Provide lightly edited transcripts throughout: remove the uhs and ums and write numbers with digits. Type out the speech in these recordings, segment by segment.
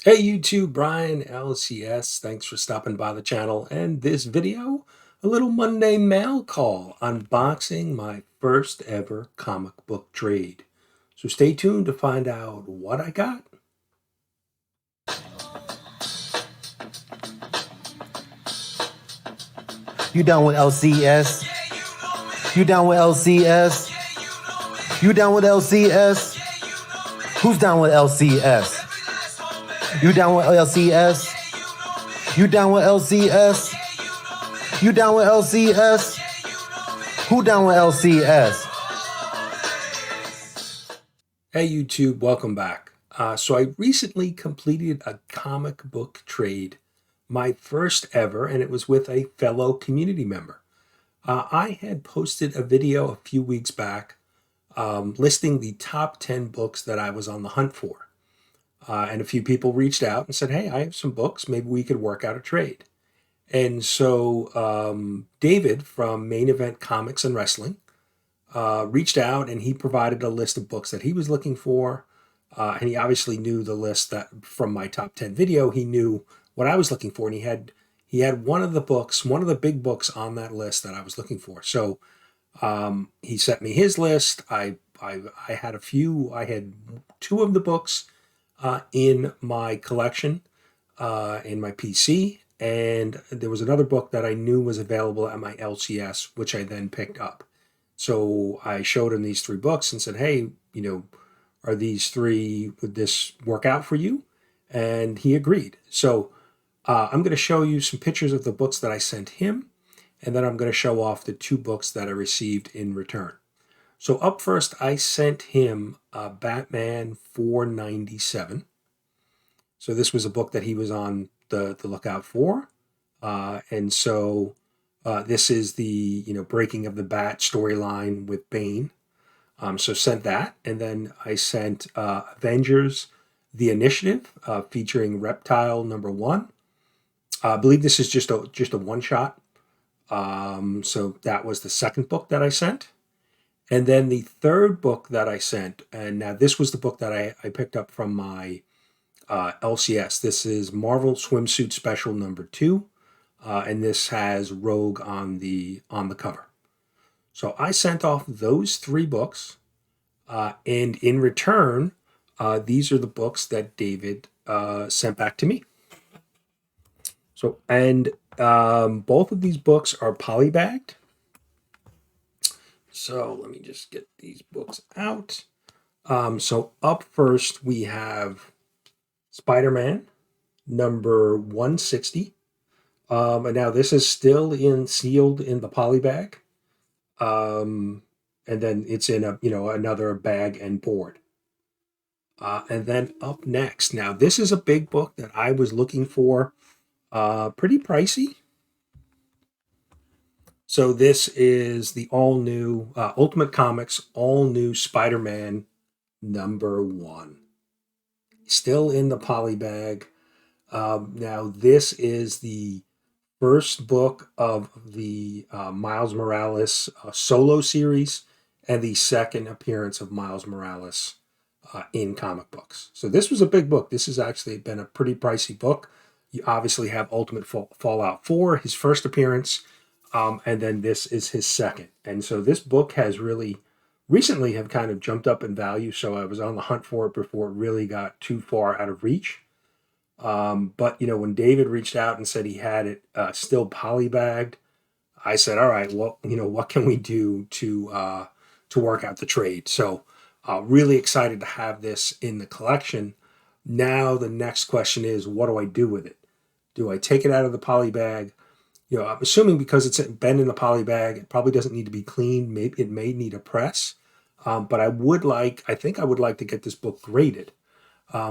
Hey YouTube, Brian LCS, thanks for stopping by the channel. And this video, a little Monday mail call, unboxing my first ever comic book trade. So stay tuned to find out what I got. You down with LCS? You down with LCS? You down with LCS? Who's down with LCS? You down with LCS? You down with LCS? You down with LCS? Who down with LCS? Hey YouTube, welcome back. So I recently completed a comic book trade, my first ever, and it was with a fellow community member. I had posted a video a few weeks back listing the top 10 books that I was on the hunt for. And a few people reached out and said, hey, I have some books. Maybe we could work out a trade. And so David from Main Event Comics and Wrestling reached out and he provided a list of books that he was looking for. And he obviously knew the list that from my top 10 video, he knew what I was looking for. And he had one of the books, one of the big books on that list that I was looking for. So he sent me his list. I had a few. I had two of the books in my collection in my PC, and there was another book that I knew was available at my LCS, which I then picked up. So I showed him these three books and said, "Hey, are these three? Would this work out for you?" And he agreed. So I'm going to show you some pictures of the books that I sent him, and then I'm going to show off the two books that I received in return. So up first, I sent him Batman 497. So this was a book that he was on the lookout for. And so this is the breaking of the Bat storyline with Bane. So sent that, and then I sent Avengers: The Initiative featuring Reptile #1. I believe this is just a one shot. So that was the second book that I sent. And then the third book that I sent, and now this was the book that I picked up from my LCS. This is Marvel Swimsuit Special #2, and this has Rogue on the cover. So I sent off those three books, and in return, these are the books that David sent back to me. So, and both of these books are polybagged. So let me just get these books out. So up first we have Spider-Man #160. And now this is still sealed in the poly bag. And then it's in another bag and board. And then up next, now this is a big book that I was looking for, pretty pricey. So this is the all new Ultimate Comics all new Spider-Man #1. Still in the poly bag. Now this is the first book of the Miles Morales solo series and the second appearance of Miles Morales in comic books. So this was a big book. This has actually been a pretty pricey book. You obviously have Ultimate Fallout 4, his first appearance, and then this is his second. And so this book has really recently have kind of jumped up in value. So I was on the hunt for it before it really got too far out of reach. But when David reached out and said he had it still polybagged, I said, "All right, well, what can we do to work out the trade?" So, really excited to have this in the collection. Now the next question is, what do I do with it? Do I take it out of the poly bag? I'm assuming because it's been in the poly bag, it probably doesn't need to be cleaned. Maybe it may need a press. But I think I would like to get this book graded.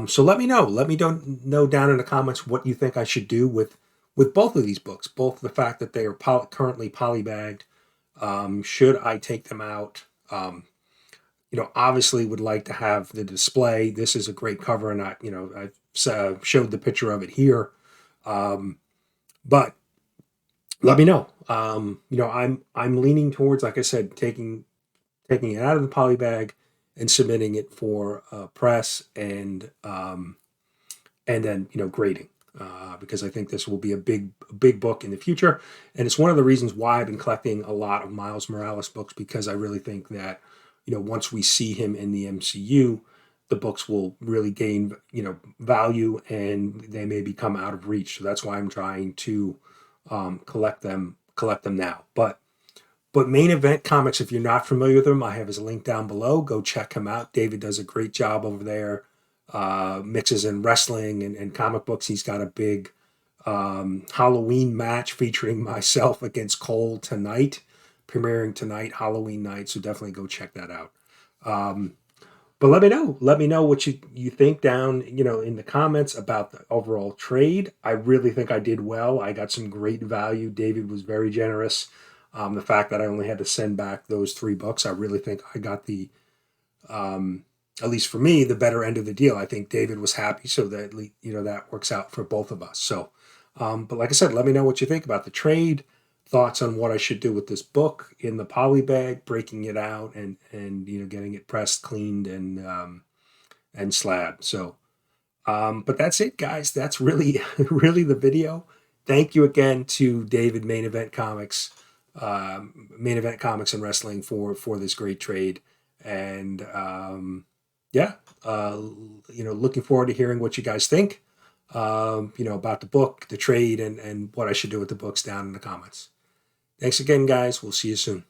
So let me know. Let me know down in the comments what you think I should do with both of these books. Both the fact that they are currently polybagged. Should I take them out? Obviously would like to have the display. This is a great cover, and I showed the picture of it here. But let me know. I'm leaning towards, like I said, taking it out of the polybag and submitting it for press and then grading, because I think this will be a big book in the future, and it's one of the reasons why I've been collecting a lot of Miles Morales books, because I really think that once we see him in the MCU, the books will really gain value, and they may become out of reach. So that's why I'm trying to collect them now. But Main Event Comics, if you're not familiar with him, I have his link down below. Go check him out. David does a great job over there. Mixes in wrestling and comic books. He's got a big Halloween match featuring myself against Cole tonight, premiering tonight, Halloween night. So definitely go check that out. But let me know what you think down, in the comments about the overall trade. I really think I did well. I got some great value. David was very generous. The fact that I only had to send back those 3 books, I really think I got the, at least for me, the better end of the deal. I think David was happy, so that that works out for both of us. So, but like I said, let me know what you think about the trade, thoughts on what I should do with this book in the poly bag, breaking it out and getting it pressed, cleaned, and slabbed. So, but that's it, guys. That's really really the video. Thank you again to David, Main Event Comics and Wrestling for this great trade. And looking forward to hearing what you guys think, about the book, the trade, and what I should do with the books down in the comments. Thanks again, guys. We'll see you soon.